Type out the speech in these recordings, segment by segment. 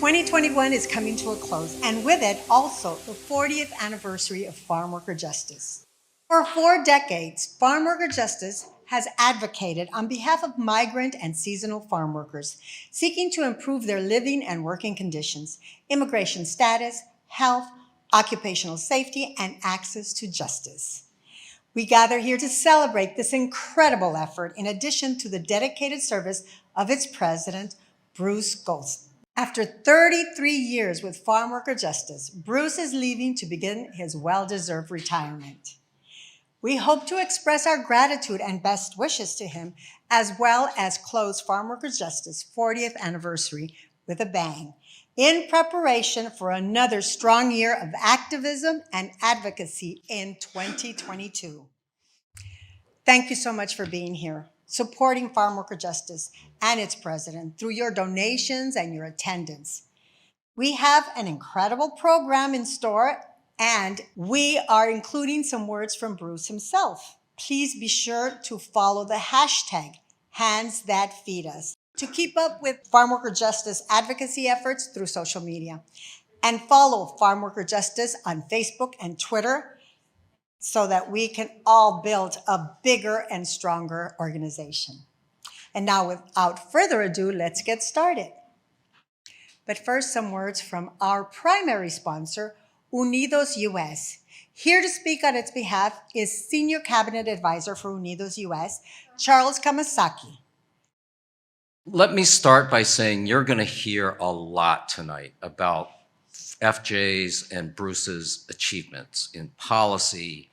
2021 is coming to a close, and with it also the 40th anniversary of Farmworker Justice. For 4 decades, Farmworker Justice has advocated on behalf of migrant and seasonal farm workers, seeking to improve their living and working conditions, immigration status, health, occupational safety, and access to justice. We gather here to celebrate this incredible effort in addition to the dedicated service of its president, Bruce Goldstein. After 33 years with Farmworker Justice, Bruce is leaving to begin his well-deserved retirement. We hope to express our gratitude and best wishes to him, as well as close Farmworker Justice 40th anniversary with a bang, in preparation for another strong year of activism and advocacy in 2022. Thank you so much for being here, supporting Farmworker Justice and its president through your donations and your attendance. We have an incredible program in store, and we are including some words from Bruce himself. Please be sure to follow the hashtag #HandsThatFeedUs to keep up with Farmworker Justice advocacy efforts through social media, and follow Farmworker Justice on Facebook and Twitter so that we can all build a bigger and stronger organization. And now, without further ado, let's get started. But first, some words from our primary sponsor, Unidos US. Here to speak on its behalf is Senior Cabinet Advisor for Unidos US, Charles Kamasaki. Let me start by saying you're going to hear a lot tonight about FJ's and Bruce's achievements in policy,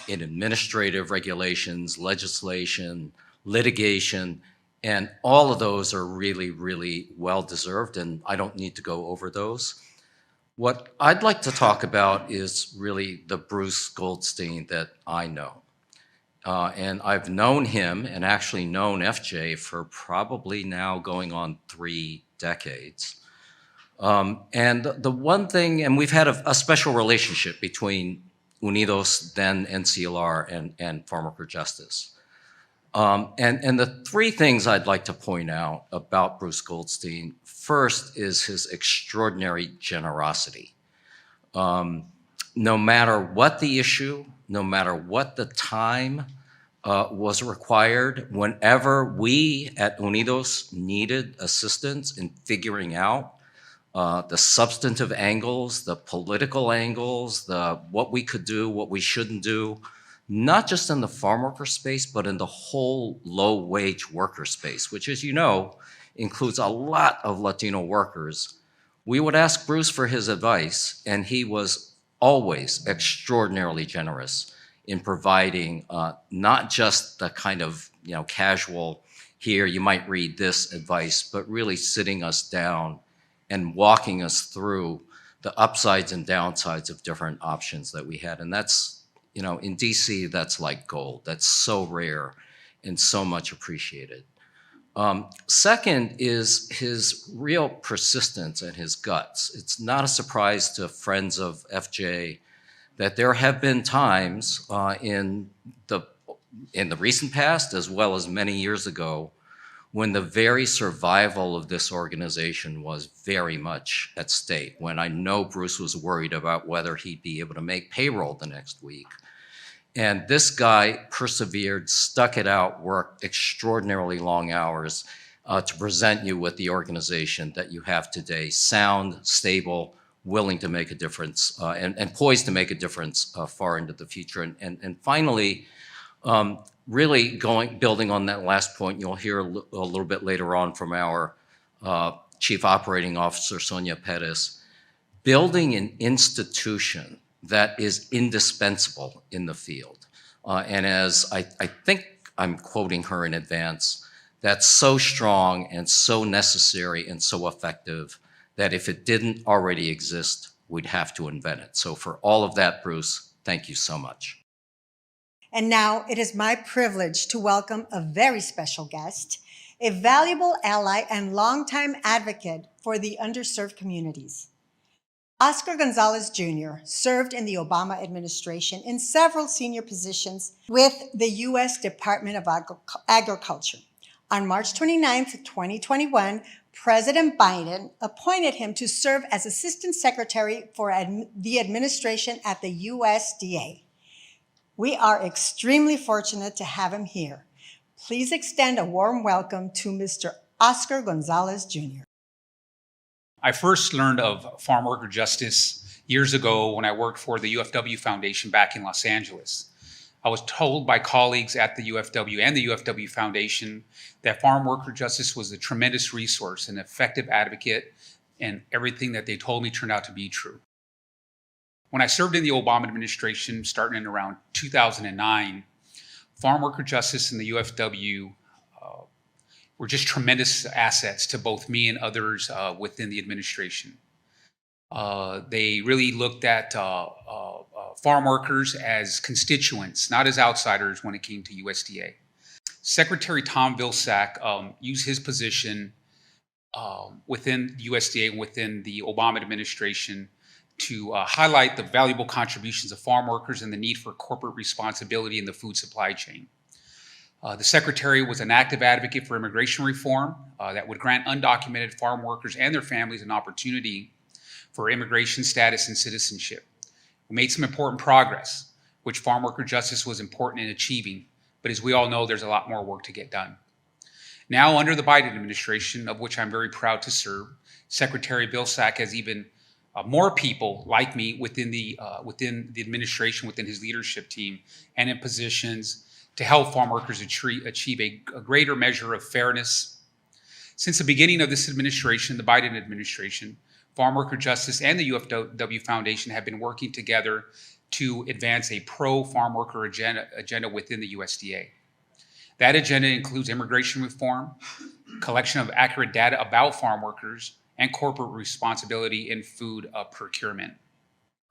in administrative regulations, legislation, litigation, and all of those are really, really well-deserved, and I don't need to go over those. What I'd like to talk about is really the Bruce Goldstein that I know. And I've known him and actually known FJ for probably now going on 3 decades. And the one thing, and we've had a special relationship between Unidos, then NCLR, and Farmworker Justice. And the 3 things I'd like to point out about Bruce Goldstein, first is his extraordinary generosity. No matter what the issue, no matter what the time was required, whenever we at Unidos needed assistance in figuring out the substantive angles, the political angles, what we could do, what we shouldn't do, not just in the farm worker space, but in the whole low-wage worker space, which, as you know, includes a lot of Latino workers. We would ask Bruce for his advice, and he was always extraordinarily generous in providing not just the kind of casual, here you might read this advice, but really sitting us down and walking us through the upsides and downsides of different options that we had. And that's, in DC, that's like gold. That's so rare and so much appreciated. Second is his real persistence and his guts. It's not a surprise to friends of FJ that there have been times in the recent past, as well as many years ago, when the very survival of this organization was very much at stake, when I know Bruce was worried about whether he'd be able to make payroll the next week. And this guy persevered, stuck it out, worked extraordinarily long hours to present you with the organization that you have today, sound, stable, willing to make a difference, and poised to make a difference far into the future. And finally, really building on that last point, you'll hear a little bit later on from our Chief Operating Officer, Sonia Perez, building an institution that is indispensable in the field. And as I think I'm quoting her in advance, that's so strong and so necessary and so effective that if it didn't already exist, we'd have to invent it. So for all of that, Bruce, thank you so much. And now it is my privilege to welcome a very special guest, a valuable ally and longtime advocate for the underserved communities. Oscar Gonzalez Jr. served in the Obama administration in several senior positions with the U.S. Department of Agriculture. On March 29, 2021, President Biden appointed him to serve as Assistant Secretary for the administration at the USDA. We are extremely fortunate to have him here. Please extend a warm welcome to Mr. Oscar Gonzalez, Jr. I first learned of farm worker justice years ago when I worked for the UFW Foundation back in Los Angeles. I was told by colleagues at the UFW and the UFW Foundation that farm worker justice was a tremendous resource, an effective advocate, and everything that they told me turned out to be true. When I served in the Obama administration, starting in around 2009, farm worker justice and the UFW were just tremendous assets to both me and others within the administration. They really looked at farm workers as constituents, not as outsiders when it came to USDA. Secretary Tom Vilsack used his position within USDA and within the Obama administration to highlight the valuable contributions of farm workers and the need for corporate responsibility in the food supply chain. The Secretary was an active advocate for immigration reform that would grant undocumented farm workers and their families an opportunity for immigration status and citizenship. We made some important progress, which farm worker justice was important in achieving, but as we all know, there's a lot more work to get done. Now, under the Biden administration, of which I'm very proud to serve, Secretary Vilsack has even more people like me within the administration, within his leadership team, and in positions to help farm workers achieve a greater measure of fairness. Since the beginning of this administration, the Biden administration, Farm Worker Justice and the UFW Foundation have been working together to advance a pro-farm worker agenda within the USDA. That agenda includes immigration reform, collection of accurate data about farm workers, and corporate responsibility in food procurement.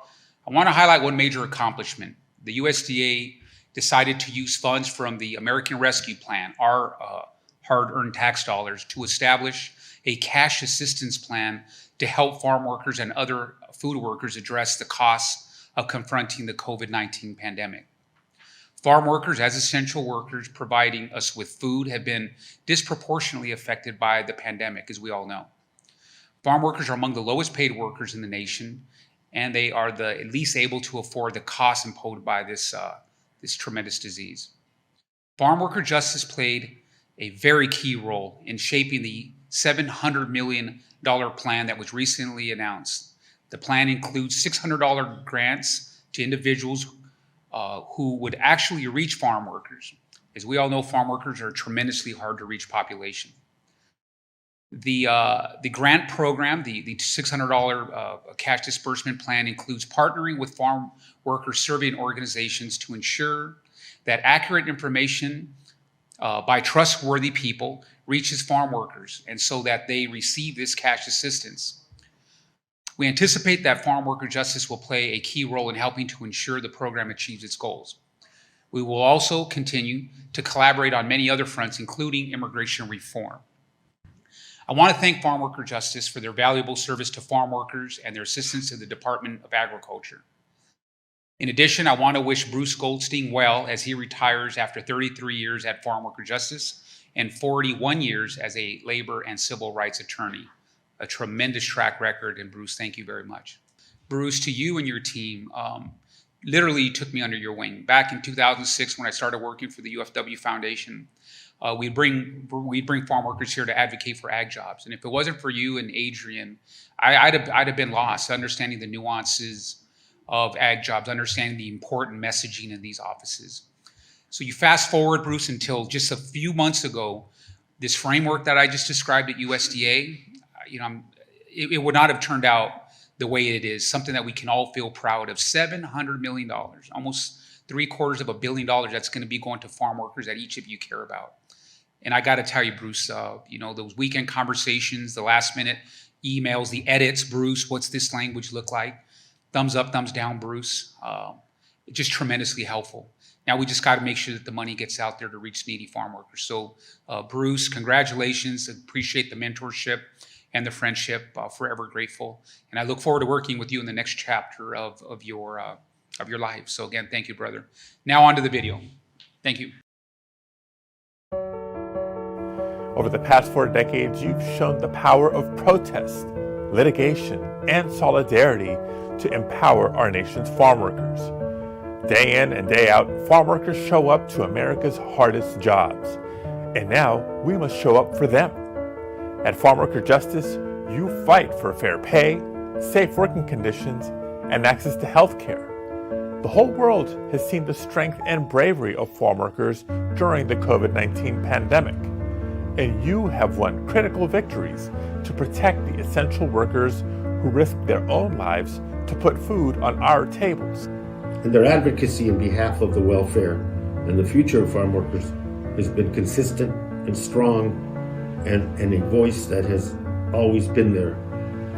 I want to highlight one major accomplishment. The USDA decided to use funds from the American Rescue Plan, our hard-earned tax dollars, to establish a cash assistance plan to help farm workers and other food workers address the costs of confronting the COVID-19 pandemic. Farm workers, as essential workers providing us with food, have been disproportionately affected by the pandemic, as we all know. Farm workers are among the lowest paid workers in the nation, and they are the least able to afford the costs imposed by this tremendous disease. Farm worker justice played a very key role in shaping the $700 million plan that was recently announced. The plan includes $600 grants to individuals who would actually reach farm workers. As we all know, farm workers are a tremendously hard to reach population. The grant program, the $600 cash disbursement plan, includes partnering with farm worker surveying organizations to ensure that accurate information by trustworthy people reaches farm workers, and so that they receive this cash assistance. We anticipate that farm worker justice will play a key role in helping to ensure the program achieves its goals. We will also continue to collaborate on many other fronts, including immigration reform. I want to thank Farm Worker Justice for their valuable service to farm workers and their assistance to the Department of Agriculture. In addition, I want to wish Bruce Goldstein well as he retires after 33 years at Farm Worker Justice and 41 years as a labor and civil rights attorney. A tremendous track record, and Bruce, thank you very much. Bruce, to you and your team, literally took me under your wing. Back in 2006, when I started working for the UFW Foundation, we'd bring farm workers here to advocate for ag jobs. And if it wasn't for you and Adrian, I'd have been lost, understanding the nuances of ag jobs, understanding the important messaging in these offices. So you fast forward, Bruce, until just a few months ago, this framework that I just described at USDA, it would not have turned out the way it is, something that we can all feel proud of. $700 million, almost $750 million that's going to be going to farm workers that each of you care about. And I got to tell you, Bruce, those weekend conversations, the last minute emails, the edits, Bruce, what's this language look like? Thumbs up, thumbs down, Bruce. Just tremendously helpful. Now we just got to make sure that the money gets out there to reach needy farm workers. So Bruce, congratulations. Appreciate the mentorship and the friendship. Forever grateful. And I look forward to working with you in the next chapter of your life. So again, thank you, brother. Now on to the video. Thank you. Over the past 4 decades, you've shown the power of protest, litigation, and solidarity to empower our nation's farm workers. Day in and day out, farm workers show up to America's hardest jobs. And now we must show up for them. At Farmworker Justice, you fight for fair pay, safe working conditions, and access to health care. The whole world has seen the strength and bravery of farm workers during the COVID-19 pandemic. And you have won critical victories to protect the essential workers who risk their own lives to put food on our tables. And their advocacy in behalf of the welfare and the future of farm workers has been consistent and strong and a voice that has always been there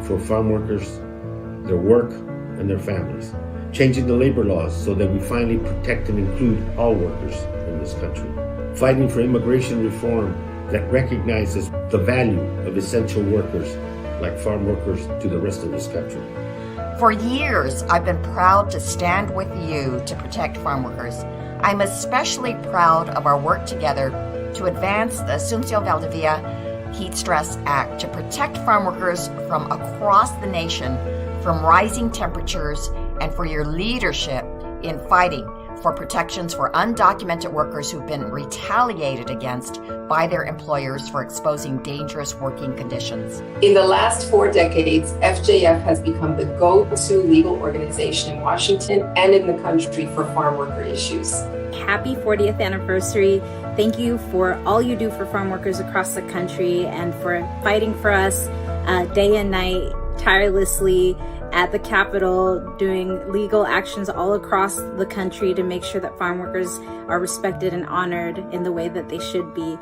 for farm workers, their work, and their families. Changing the labor laws so that we finally protect and include all workers in this country. Fighting for immigration reform that recognizes the value of essential workers like farm workers to the rest of this country. For years, I've been proud to stand with you to protect farm workers. I'm especially proud of our work together to advance the Asunción Valdivia Heat Stress Act to protect farm workers from across the nation from rising temperatures and for your leadership in fighting for protections for undocumented workers who've been retaliated against by their employers for exposing dangerous working conditions. In the last 4 decades, FJF has become the go-to legal organization in Washington and in the country for farm worker issues. Happy 40th anniversary. Thank you for all you do for farm workers across the country and for fighting for us day and night, tirelessly at the Capitol, doing legal actions all across the country to make sure that farm workers are respected and honored in the way that they should be.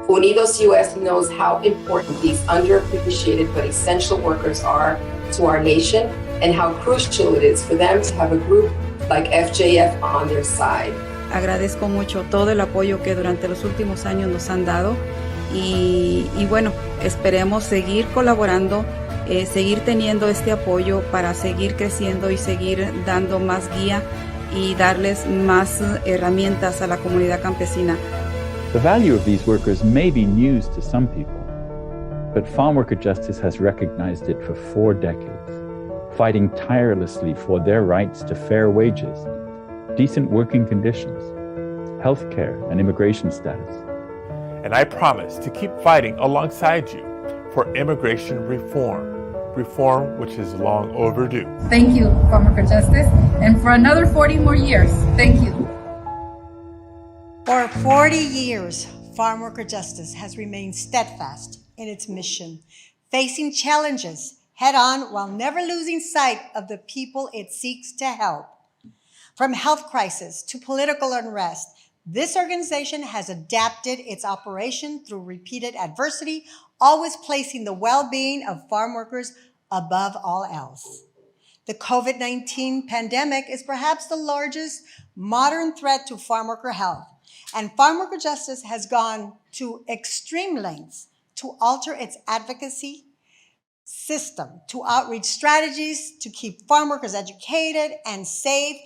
Unidos US knows how important these underappreciated but essential workers are to our nation and how crucial it is for them to have a group like FJF on their side. Agradezco mucho todo el apoyo que durante los últimos años nos han dado y bueno, esperemos seguir colaborando, seguir teniendo este apoyo para seguir creciendo y seguir dando más guía y darles más herramientas a la comunidad campesina. The value of these workers may be news to some people, but Farmworker Justice has recognized it for 4 decades, fighting tirelessly for their rights to fair wages, decent working conditions, health care, and immigration status. And I promise to keep fighting alongside you for immigration reform which is long overdue. Thank you, Farmworker Justice, and for another 40 more years. Thank you. For 40 years, Farmworker Justice has remained steadfast in its mission, facing challenges head-on while never losing sight of the people it seeks to help. From health crisis to political unrest, this organization has adapted its operation through repeated adversity, always placing the well-being of farm workers above all else. The COVID-19 pandemic is perhaps the largest modern threat to farm worker health, and Farmworker Justice has gone to extreme lengths to alter its advocacy system, to outreach strategies to keep farm workers educated and safe,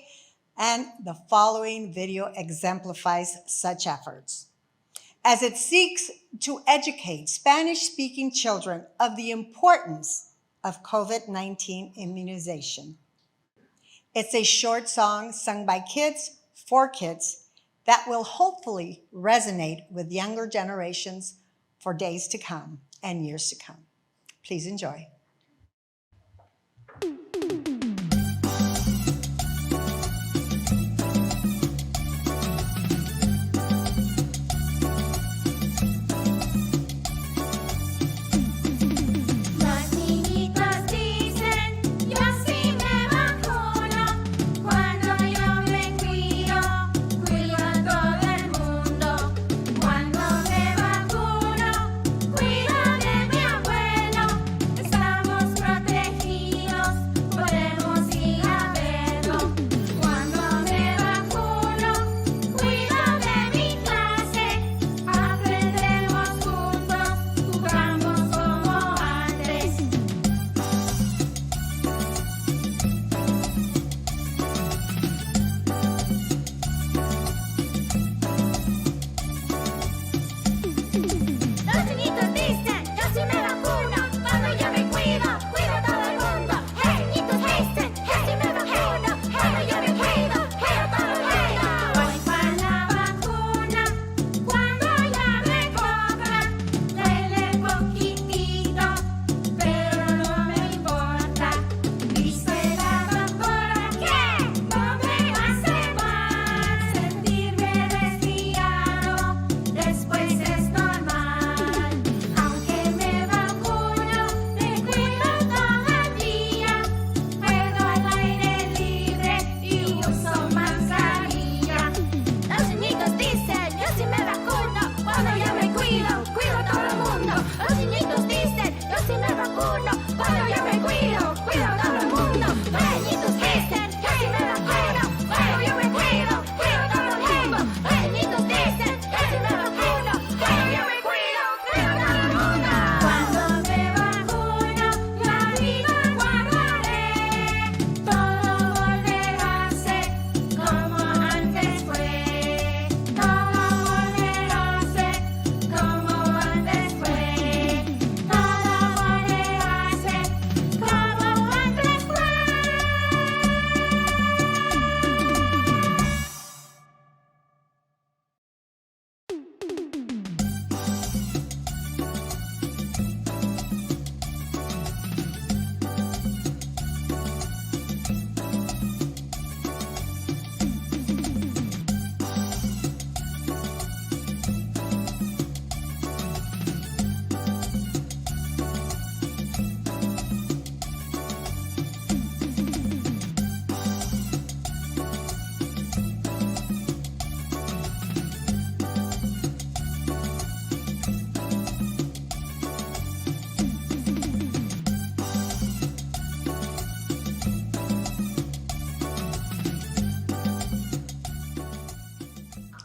and the following video exemplifies such efforts. As it seeks to educate Spanish-speaking children of the importance of COVID-19 immunization. It's a short song sung by kids for kids that will hopefully resonate with younger generations for days to come and years to come. Please enjoy. Cuido de mi abuelo, está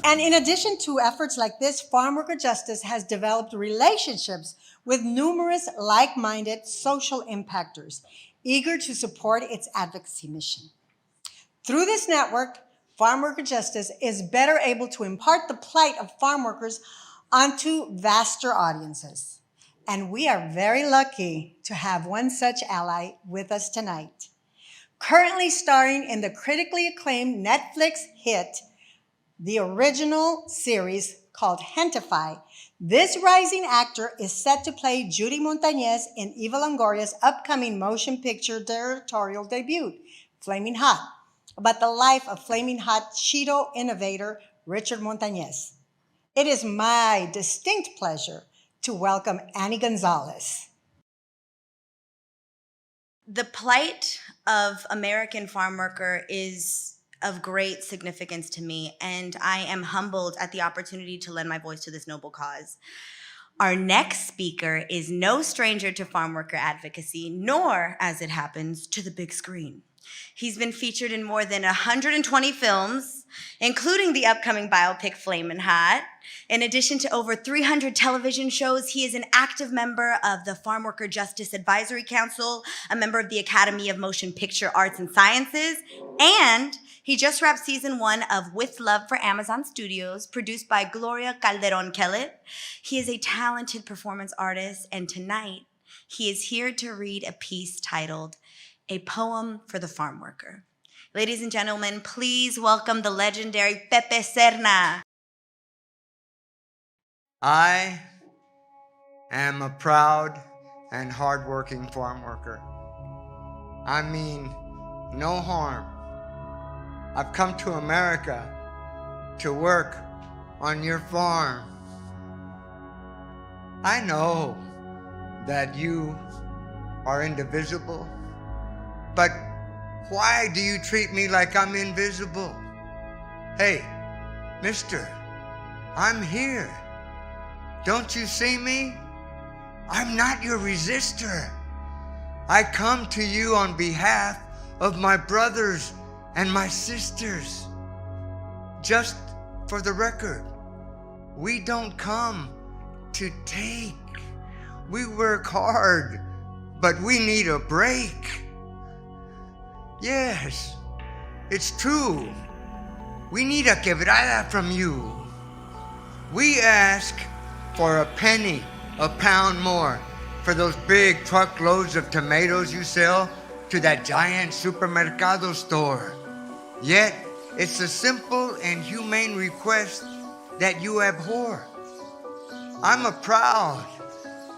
And in addition to efforts like this, Farmworker Justice has developed relationships with numerous like-minded social impactors, eager to support its advocacy mission. Through this network, Farmworker Justice is better able to impart the plight of farm workers onto vaster audiences. And we are very lucky to have one such ally with us tonight. Currently starring in the critically acclaimed Netflix hit, the original series called Gentify, this rising actor is set to play Judy Montañez in Eva Longoria's upcoming motion picture directorial debut, Flaming Hot, about the life of Flaming Hot Cheeto innovator Richard Montañez. It is my distinct pleasure to welcome Annie Gonzalez. The plight of American farm worker is of great significance to me, and I am humbled at the opportunity to lend my voice to this noble cause. Our next speaker is no stranger to farm worker advocacy, nor, as it happens, to the big screen. He's been featured in more than 120 films, including the upcoming biopic Flamin' Hot. In addition to over 300 television shows, he is an active member of the Farmworker Justice Advisory Council, a member of the Academy of Motion Picture Arts and Sciences, and he just wrapped season 1 of With Love for Amazon Studios, produced by Gloria Calderon Kellett. He is a talented performance artist, and tonight he is here to read a piece titled A Poem for the Farm Worker. Ladies and gentlemen, please welcome the legendary Pepe Serna. I am a proud and hardworking farm worker. I mean, no harm. I've come to America to work on your farm. I know that you are indivisible, but why do you treat me like I'm invisible? Hey, mister, I'm here. Don't you see me? I'm not your resistor. I come to you on behalf of my brothers and my sisters. Just for the record, we don't come to take. We work hard, but we need a break. Yes, it's true. We need a quebrada from you. We ask for a penny a pound more for those big truckloads of tomatoes you sell to that giant supermercado store. Yet, it's a simple and humane request that you abhor. I'm a proud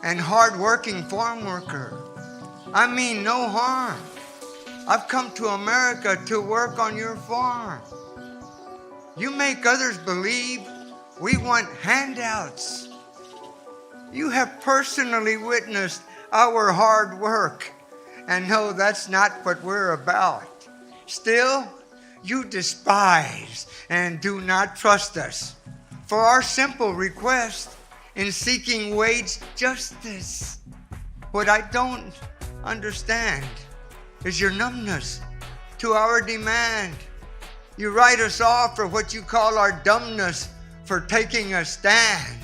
and hard-working farm worker. I mean no harm. I've come to America to work on your farm. You make others believe we want handouts. You have personally witnessed our hard work and know that's not what we're about. Still, you despise and do not trust us for our simple request in seeking wage justice. What I don't understand is your numbness to our demand. You write us off for what you call our dumbness for taking a stand.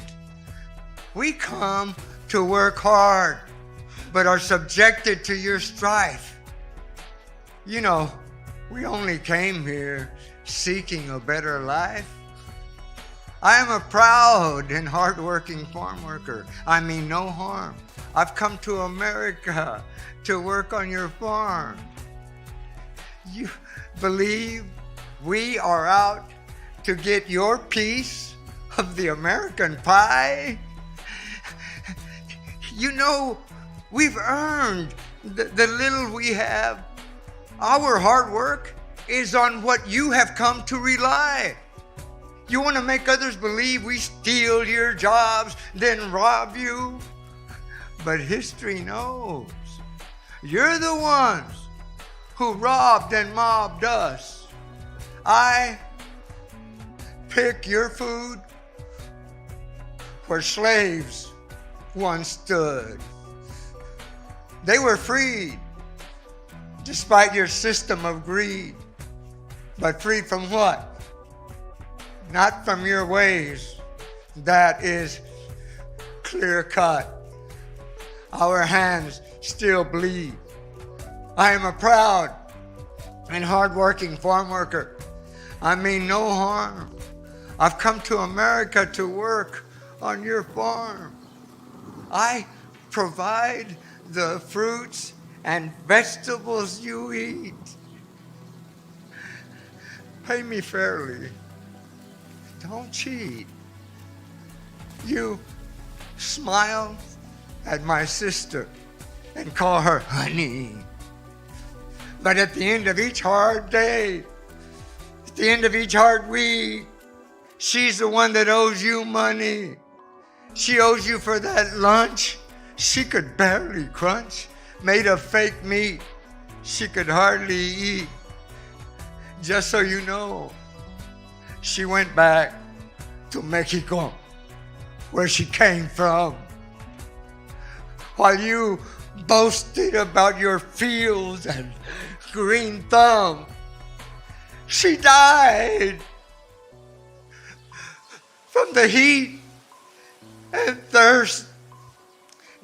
We come to work hard, but are subjected to your strife. You know, we only came here seeking a better life. I am a proud and hardworking farm worker. I mean no harm. I've come to America to work on your farm. You believe we are out to get your piece of the American pie? You know, we've earned the little we have. Our hard work is on what you have come to rely. You want to make others believe we steal your jobs, then rob you? But history knows you're the ones who robbed and mobbed us. I pick your food where slaves once stood. They were freed despite your system of greed. But freed from what? not from your ways. That is clear cut. Our hands still bleed. I am a proud and hardworking farm worker. I mean no harm. I've come to America to work on your farm. I provide the fruits and vegetables you eat. Pay me fairly. Don't cheat. You smile at my sister and call her honey. But at the end of each hard day, at the end of each hard week, she's the one that owes you money. She owes you for that lunch she could barely crunch, made of fake meat she could hardly eat. Just so you know, she went back to Mexico, where she came from. While you boasted about your fields and green thumb, she died from the heat and thirst.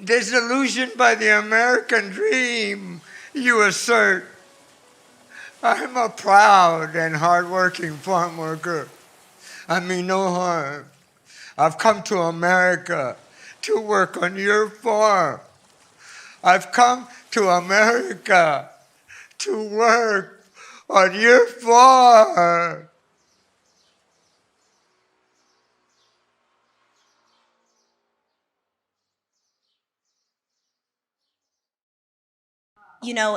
Disillusioned by the American dream, you assert. I'm a proud and hardworking farm worker. I mean no harm. I've come to America to work on your farm. I've come to America to work on your farm. You know,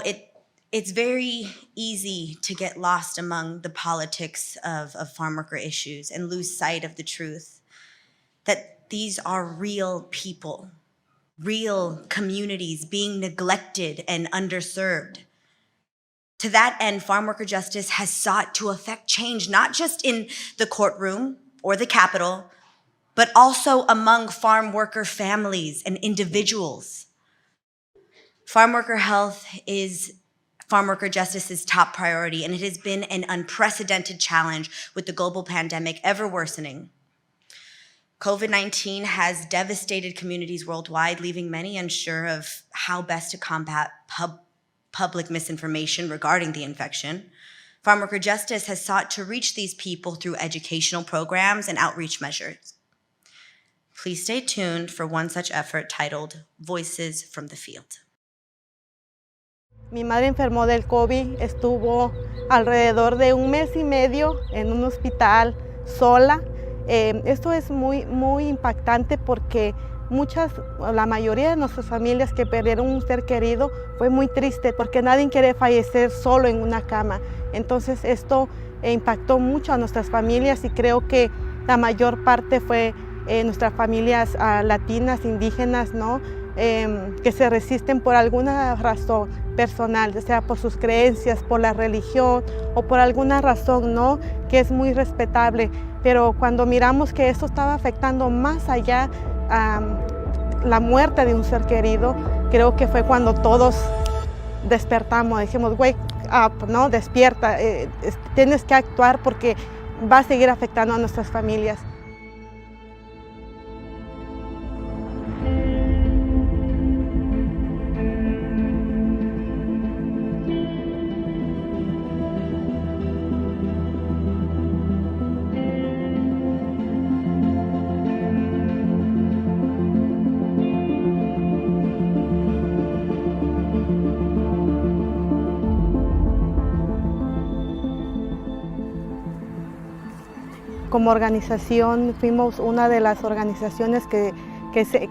it's very easy to get lost among the politics of farm worker issues and lose sight of the truth that these are real people, real communities being neglected and underserved. To that end, Farmworker Justice has sought to effect change, not just in the courtroom or the Capitol, but also among farm worker families and individuals. Farm worker health is Farmworker Justice's top priority, and it has been an unprecedented challenge with the global pandemic ever worsening. COVID-19 has devastated communities worldwide, leaving many unsure of how best to combat public misinformation regarding the infection. Farmworker Justice has sought to reach these people through educational programs and outreach measures. Please stay tuned for one such effort titled Voices from the Field. Mi madre enfermó del COVID, estuvo alrededor de 1 mes y medio en un hospital sola. Esto es muy impactante porque la mayoría de nuestras familias que perdieron un ser querido fue muy triste porque nadie quiere fallecer solo en una cama. Entonces esto impactó mucho a nuestras familias y creo que la mayor parte fue nuestras familias latinas, indígenas, ¿no? Que se resisten por alguna razón personal, ya sea por sus creencias, por la religión o por alguna razón, ¿no? Que es muy respetable. Pero cuando miramos que esto estaba afectando más allá la muerte de un ser querido, creo que fue cuando todos despertamos, dijimos, wake up, ¿no? Despierta, tienes que actuar porque va a seguir afectando a nuestras familias. Como organización fuimos una de las organizaciones que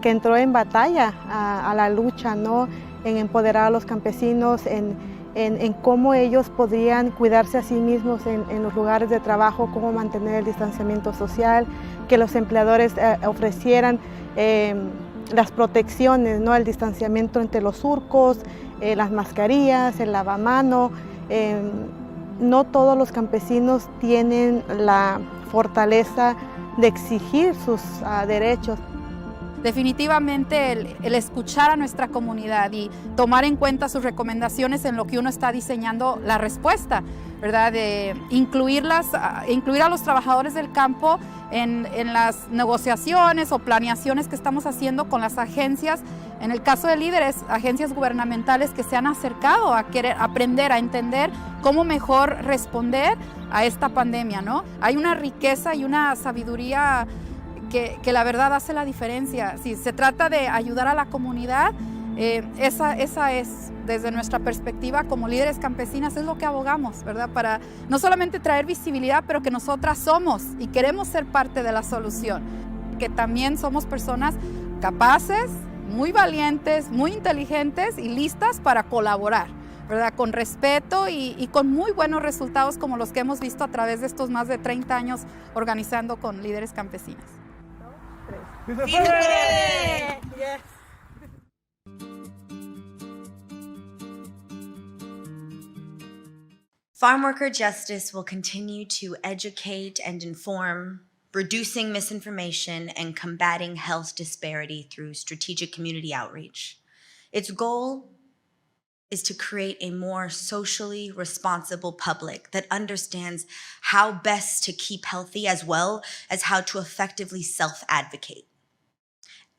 entró en batalla a la lucha, ¿no? En empoderar a los campesinos, en cómo ellos podrían cuidarse a sí mismos en los lugares de trabajo, cómo mantener el distanciamiento social, que los empleadores ofrecieran las protecciones, ¿no? El distanciamiento entre los surcos, las mascarillas, el lavamano. No todos los campesinos tienen la fortaleza de exigir sus derechos. Definitivamente el escuchar a nuestra comunidad y tomar en cuenta sus recomendaciones en lo que uno está diseñando la respuesta, ¿verdad? De incluir a los trabajadores del campo en las negociaciones o planeaciones que estamos haciendo con las agencias. En el caso de líderes, agencias gubernamentales que se han acercado a querer aprender, a entender cómo mejor responder a esta pandemia, ¿no? Hay una riqueza y una sabiduría que la verdad hace la diferencia. Si se trata de ayudar a la comunidad, esa es, desde nuestra perspectiva como líderes campesinas, es lo que abogamos, ¿verdad? Para no solamente traer visibilidad, pero que nosotras somos y queremos ser parte de la solución. Que también somos personas capaces, muy valientes, muy inteligentes y listas para colaborar, ¿verdad? Con respeto y con muy buenos resultados como los que hemos visto a través de estos más de 30 años organizando con líderes campesinas. Yes. Farmworker Justice will continue to educate and inform, reducing misinformation and combating health disparity through strategic community outreach. Its goal is to create a more socially responsible public that understands how best to keep healthy as well as how to effectively self-advocate.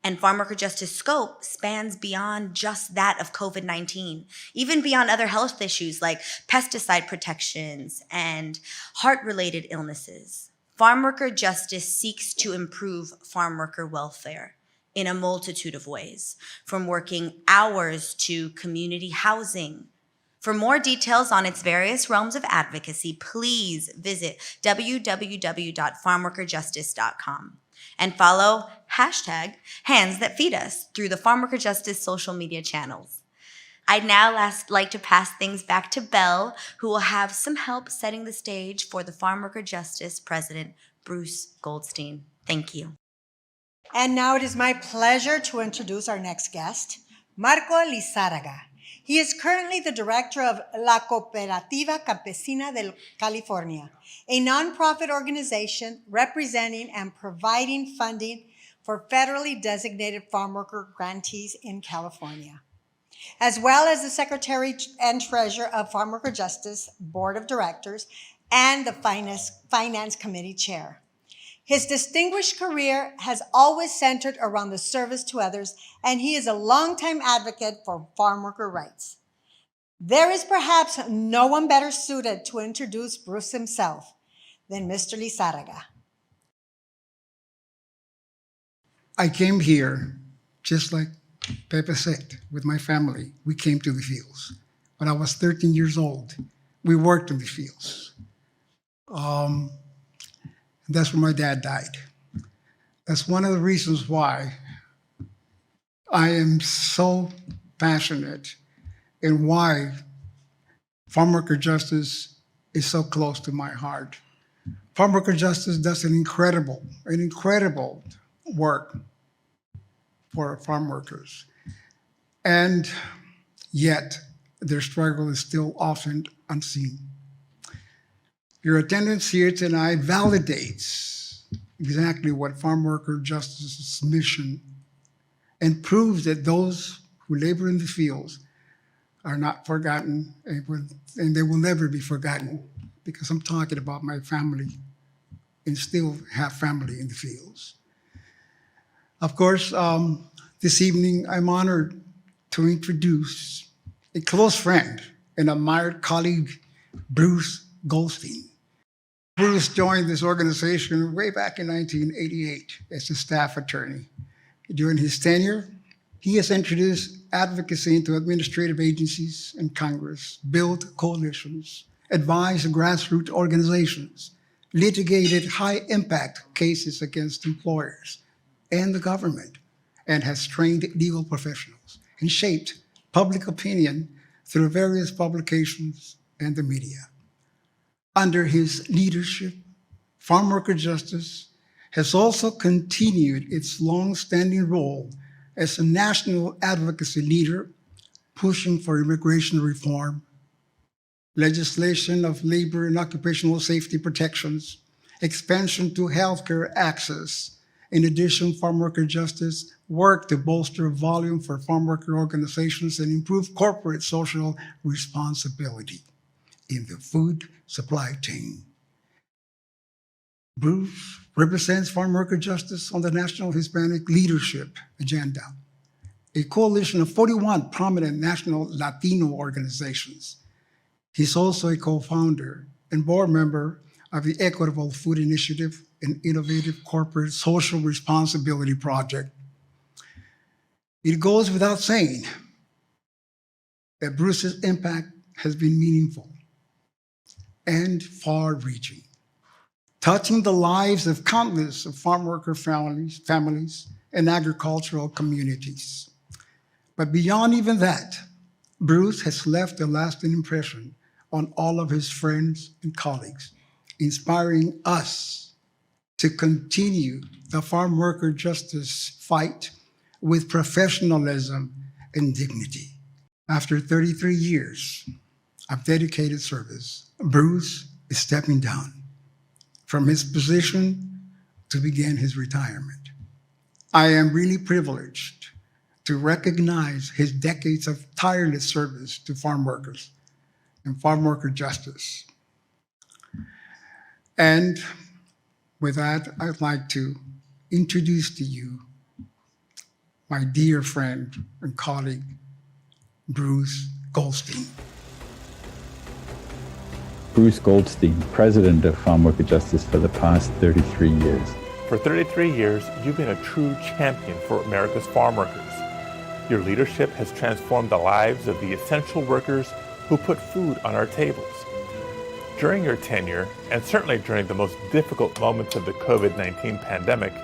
And Farmworker Justice scope spans beyond just that of COVID-19, even beyond other health issues like pesticide protections and heart-related illnesses. Farmworker Justice seeks to improve farm worker welfare in a multitude of ways, from working hours to community housing. For more details on its various realms of advocacy, please visit www.farmworkerjustice.com. and follow #HandsThatFeedUs through the Farmworker Justice social media channels. I'd now like to pass things back to Belle, who will have some help setting the stage for the Farmworker Justice President, Bruce Goldstein. Thank you. And now it is my pleasure to introduce our next guest, Marco Lizárraga. He is currently the director of La Cooperativa Campesina de California, a nonprofit organization representing and providing funding for federally designated farm worker grantees in California, as well as the secretary and treasurer of Farmworker Justice Board of Directors and the Finance Committee chair. His distinguished career has always centered around the service to others, and he is a longtime advocate for farm worker rights. There is perhaps no one better suited to introduce Bruce himself than Mr. Lizárraga. I came here, just like Pepe said, with my family. We came to the fields. When I was 13 years old, we worked in the fields. That's when my dad died. That's one of the reasons why I am so passionate and why Farmworker Justice is so close to my heart. Farmworker Justice does an incredible work for farm workers. And yet their struggle is still often unseen. Your attendance here tonight validates exactly what Farmworker Justice's mission and proves that those who labor in the fields are not forgotten and they will never be forgotten, because I'm talking about my family and still have family in the fields. Of course, this evening I'm honored to introduce a close friend and admired colleague, Bruce Goldstein. Bruce joined this organization way back in 1988 as a staff attorney. During his tenure, he has introduced advocacy into administrative agencies and Congress, built coalitions, advised grassroots organizations, litigated high-impact cases against employers and the government, and has trained legal professionals and shaped public opinion through various publications and the media. Under his leadership, Farmworker Justice has also continued its long-standing role as a national advocacy leader, pushing for immigration reform, legislation of labor and occupational safety protections, expansion to healthcare access. In addition, Farmworker Justice worked to bolster volume for farm worker organizations and improve corporate social responsibility. in the food supply chain. Bruce represents farm worker justice on the National Hispanic Leadership Agenda, a coalition of 41 prominent national Latino organizations. He's also a co-founder and board member of the Equitable Food Initiative, an innovative corporate social responsibility project. It goes without saying that Bruce's impact has been meaningful and far-reaching, touching the lives of countless of farm worker families and agricultural communities. But beyond even that, Bruce has left a lasting impression on all of his friends and colleagues, inspiring us to continue the farm worker justice fight with professionalism and dignity. After 33 years of dedicated service, Bruce is stepping down from his position to begin his retirement. I am really privileged to recognize his decades of tireless service to farm workers and farm worker justice. And with that, I'd like to introduce to you my dear friend and colleague, Bruce Goldstein. Bruce Goldstein, president of Farmworker Justice for the past 33 years. For 33 years, you've been a true champion for America's farm workers. Your leadership has transformed the lives of the essential workers who put food on our tables. During your tenure, and certainly during the most difficult moments of the COVID-19 pandemic,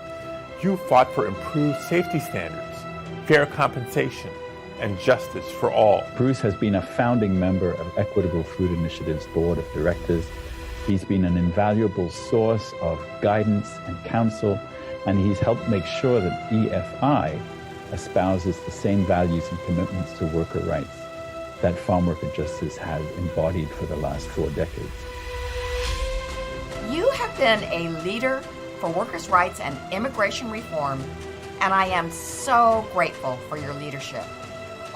you fought for improved safety standards, fair compensation, and justice for all. Bruce has been a founding member of Equitable Food Initiative's board of directors. He's been an invaluable source of guidance and counsel, and he's helped make sure that EFI espouses the same values and commitments to worker rights that farm worker justice has embodied for the last 4 decades. You have been a leader for workers' rights and immigration reform, and I am so grateful for your leadership.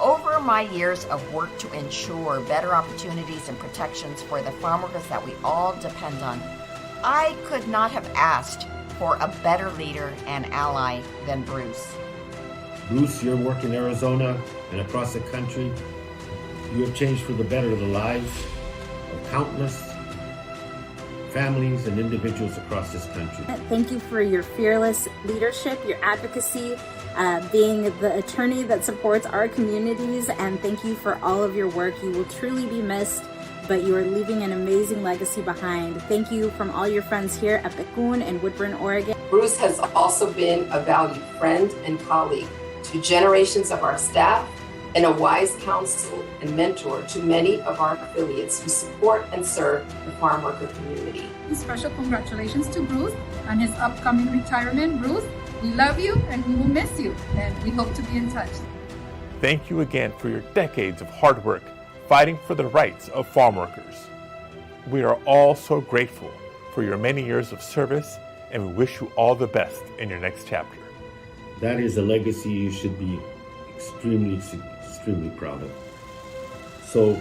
Over my years of work to ensure better opportunities and protections for the farm workers that we all depend on, I could not have asked for a better leader and ally than Bruce. Bruce, your work in Arizona and across the country, you have changed for the better the lives of countless families and individuals across this country. Thank you for your fearless leadership, your advocacy, being the attorney that supports our communities, and thank you for all of your work. You will truly be missed, but you are leaving an amazing legacy behind. Thank you from all your friends here at Pecun and Woodburn, Oregon. Bruce has also been a valued friend and colleague to generations of our staff and a wise counsel and mentor to many of our affiliates who support and serve the farm worker community. Special congratulations to Bruce on his upcoming retirement. Bruce, we love you and we will miss you, and we hope to be in touch. Thank you again for your decades of hard work fighting for the rights of farm workers. We are all so grateful for your many years of service, and we wish you all the best in your next chapter. That is a legacy you should be extremely proud of. So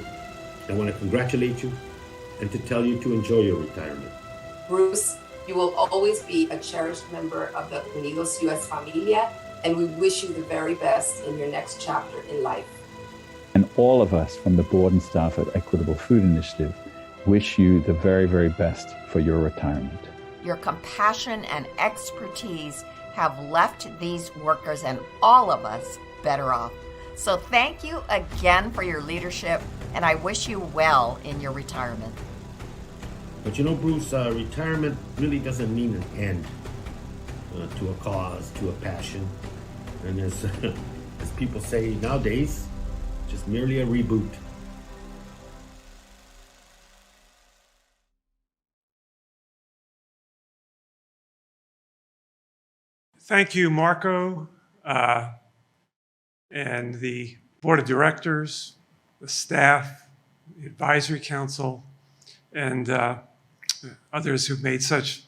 I want to congratulate you and to tell you to enjoy your retirement. Bruce, you will always be a cherished member of the Unidos US Familia, and we wish you the very best in your next chapter in life. And all of us from the board and staff at Equitable Food Initiative wish you the very, very best for your retirement. Your compassion and expertise have left these workers and all of us better off. So thank you again for your leadership, and I wish you well in your retirement. But you know, Bruce, retirement really doesn't mean an end to a cause, to a passion. And as people say nowadays, just merely a reboot. Thank you, Marco, and the board of directors, the staff, the advisory council, and others who've made such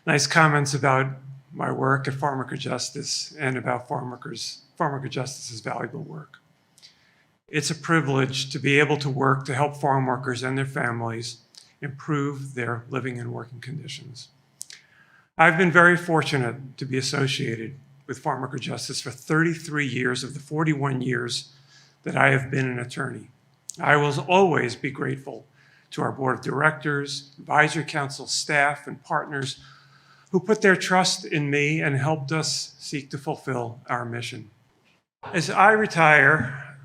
nice comments about my work at Farmworker Justice and about Farmworker Justice's valuable work. It's a privilege to be able to work to help farm workers and their families improve their living and working conditions. I've been very fortunate to be associated with Farmworker Justice for 33 years of the 41 years that I have been an attorney. I will always be grateful to our board of directors, advisory council staff, and partners who put their trust in me and helped us seek to fulfill our mission. As I retire,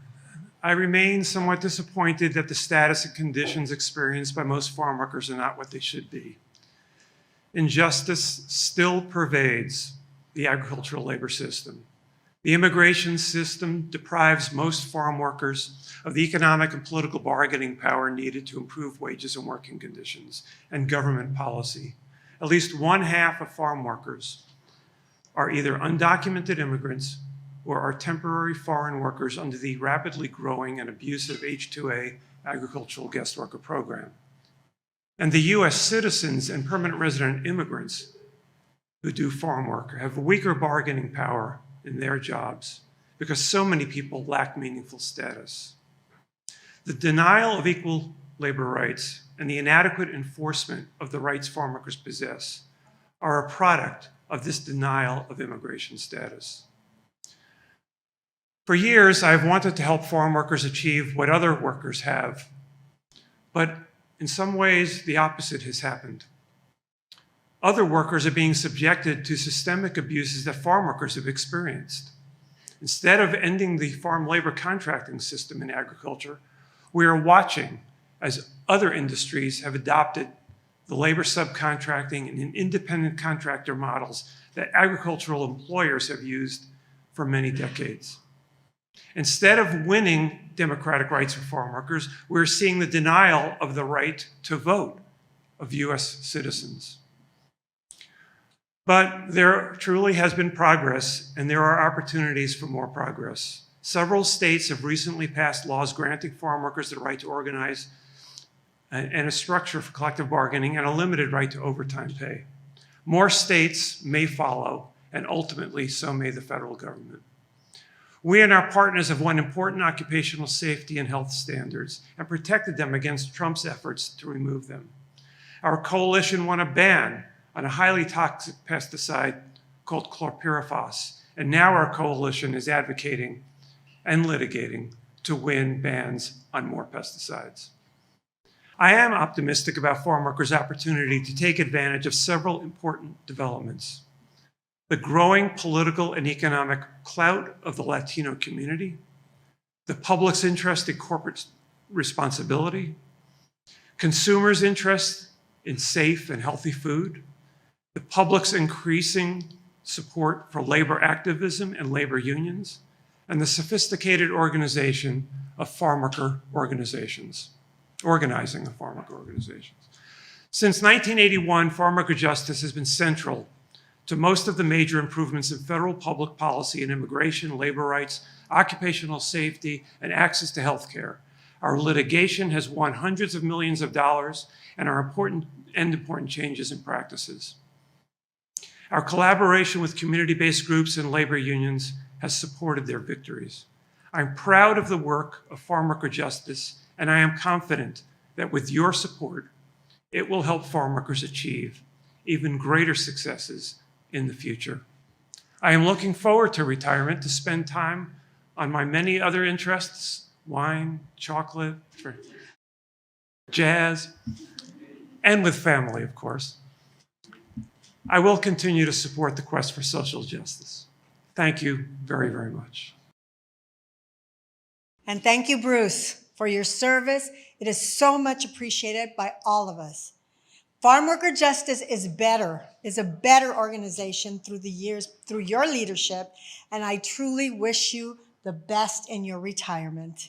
I remain somewhat disappointed that the status and conditions experienced by most farm workers are not what they should be. Injustice still pervades the agricultural labor system. The immigration system deprives most farm workers of the economic and political bargaining power needed to improve wages and working conditions and government policy. At least one half of farm workers are either undocumented immigrants or are temporary foreign workers under the rapidly growing and abusive H-2A agricultural guest worker program. And the US citizens and permanent resident immigrants who do farm work have weaker bargaining power in their jobs because so many people lack meaningful status. The denial of equal labor rights and the inadequate enforcement of the rights farm workers possess are a product of this denial of immigration status. For years, I've wanted to help farm workers achieve what other workers have, but in some ways, the opposite has happened. Other workers are being subjected to systemic abuses that farm workers have experienced. Instead of ending the farm labor contracting system in agriculture, we are watching as other industries have adopted the labor subcontracting and independent contractor models that agricultural employers have used for many decades. Instead of winning democratic rights for farm workers, we're seeing the denial of the right to vote of US citizens. But there truly has been progress, and there are opportunities for more progress. Several states have recently passed laws granting farm workers the right to organize and a structure for collective bargaining and a limited right to overtime pay. More states may follow, and ultimately so may the federal government. We and our partners have won important occupational safety and health standards and protected them against Trump's efforts to remove them. Our coalition won a ban on a highly toxic pesticide called chlorpyrifos, and now our coalition is advocating and litigating to win bans on more pesticides. I am optimistic about farm workers' opportunity to take advantage of several important developments. The growing political and economic clout of the Latino community, the public's interest in corporate responsibility, consumers' interest in safe and healthy food, the public's increasing support for labor activism and labor unions, and the sophisticated organization of farm worker organizations, organizing of farm worker organizations. Since 1981, Farmworker Justice has been central to most of the major improvements in federal public policy in immigration, labor rights, occupational safety, and access to health care. Our litigation has won hundreds of millions of dollars and are important changes in practices. Our collaboration with community-based groups and labor unions has supported their victories. I'm proud of the work of Farmworker Justice, and I am confident that with your support, it will help farm workers achieve even greater successes in the future. I am looking forward to retirement to spend time on my many other interests, wine, chocolate, jazz, and with family, of course. I will continue to support the quest for social justice. Thank you very, very much. And thank you, Bruce, for your service. It is so much appreciated by all of us. Farmworker Justice is a better organization through the years, through your leadership, and I truly wish you the best in your retirement.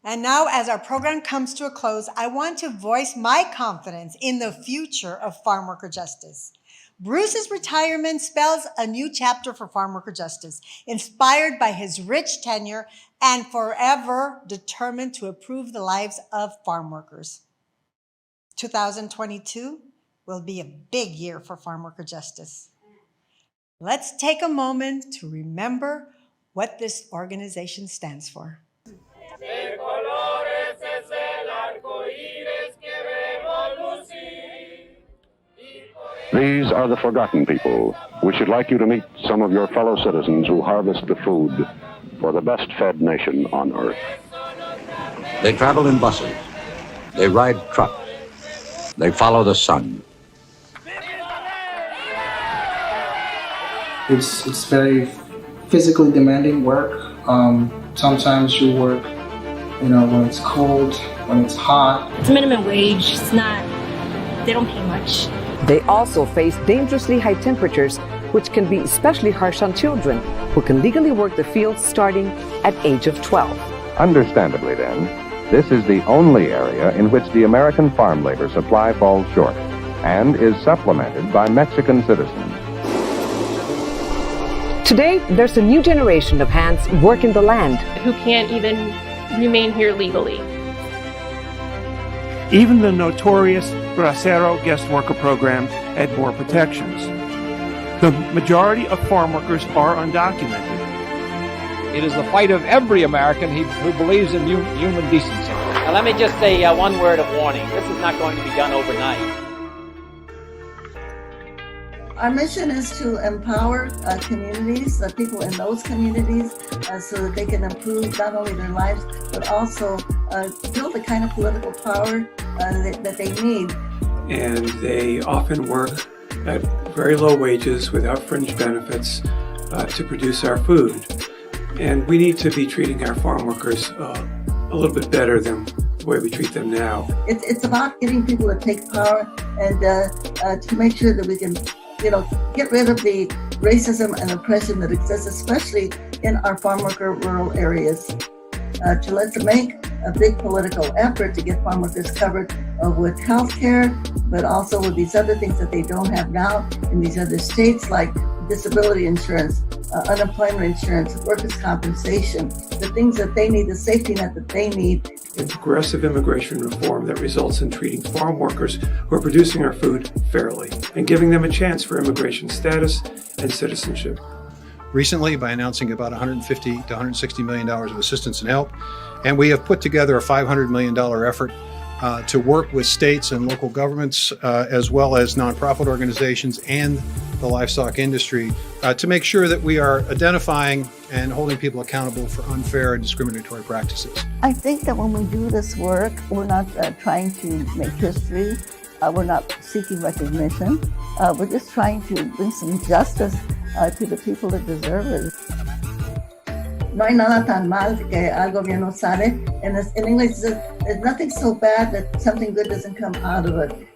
And now, as our program comes to a close, I want to voice my confidence in the future of Farmworker Justice. Bruce's retirement spells a new chapter for Farmworker Justice, inspired by his rich tenure and forever determined to improve the lives of farm workers. 2022 will be a big year for Farmworker Justice. Let's take a moment to remember what this organization stands for. These are the forgotten people. We should like you to meet some of your fellow citizens who harvest the food for the best fed nation on earth. They travel in buses. They ride trucks. They follow the sun. It's very physically demanding work. Sometimes you work, when it's cold, when it's hot. It's minimum wage. They don't pay much. They also face dangerously high temperatures, which can be especially harsh on children, who can legally work the fields starting at age of 12. Understandably then, this is the only area in which the American farm labor supply falls short and is supplemented by Mexican citizens. Today, there's a new generation of hands working the land Who can't even remain here legally. Even the notorious Bracero guest worker program had more protections. The majority of farm workers are undocumented. It is the fight of every American who believes in human decency. Now, let me just say one word of warning. This is not going to be done overnight. Our mission is to empower communities, people in those communities, so that they can improve not only their lives, but also build the kind of political power that they need. And they often work at very low wages without fringe benefits to produce our food. And we need to be treating our farm workers a little bit better than the way we treat them now. It's about getting people to take power and to make sure that we can get rid of the racism and oppression that exists, especially in our farm worker rural areas. Let's make a big political effort to get farm workers covered with health care, but also with these other things that they don't have now in these other states, like disability insurance, unemployment insurance, workers' compensation, the things that they need, the safety net that they need. Progressive immigration reform that results in treating farm workers who are producing our food fairly and giving them a chance for immigration status and citizenship. Recently, by announcing about $150 to $160 million of assistance and help, and we have put together a $500 million effort to work with states and local governments, as well as nonprofit organizations and the livestock industry, to make sure that we are identifying and holding people accountable for unfair and discriminatory practices. I think that when we do this work, we're not trying to make history. We're not seeking recognition. We're just trying to bring some justice to the people that deserve it. No hay nada tan mal que algo bien no sale. In English, there's nothing so bad that something good doesn't come out of it.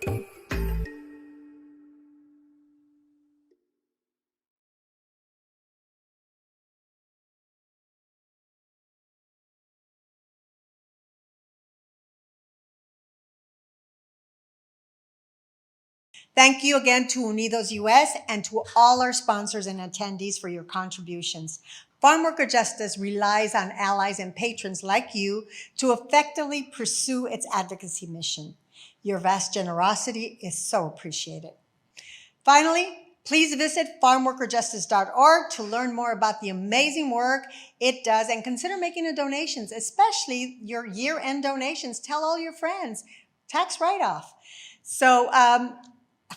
Thank you again to Unidos US and to all our sponsors and attendees for your contributions. Farmworker Justice relies on allies and patrons like you to effectively pursue its advocacy mission. Your vast generosity is so appreciated. Finally, please visit farmworkerjustice.org to learn more about the amazing work it does and consider making a donations, especially your year-end donations. Tell all your friends, tax write-off. So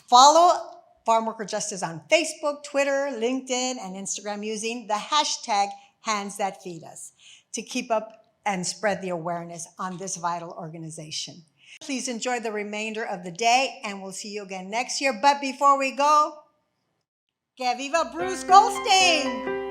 follow Farmworker Justice on Facebook, Twitter, LinkedIn, and Instagram using the hashtag #HandsThatFeedUs to keep up and spread the awareness on this vital organization. Please enjoy the remainder of the day, and we'll see you again next year. But before we go, que viva Bruce Goldstein!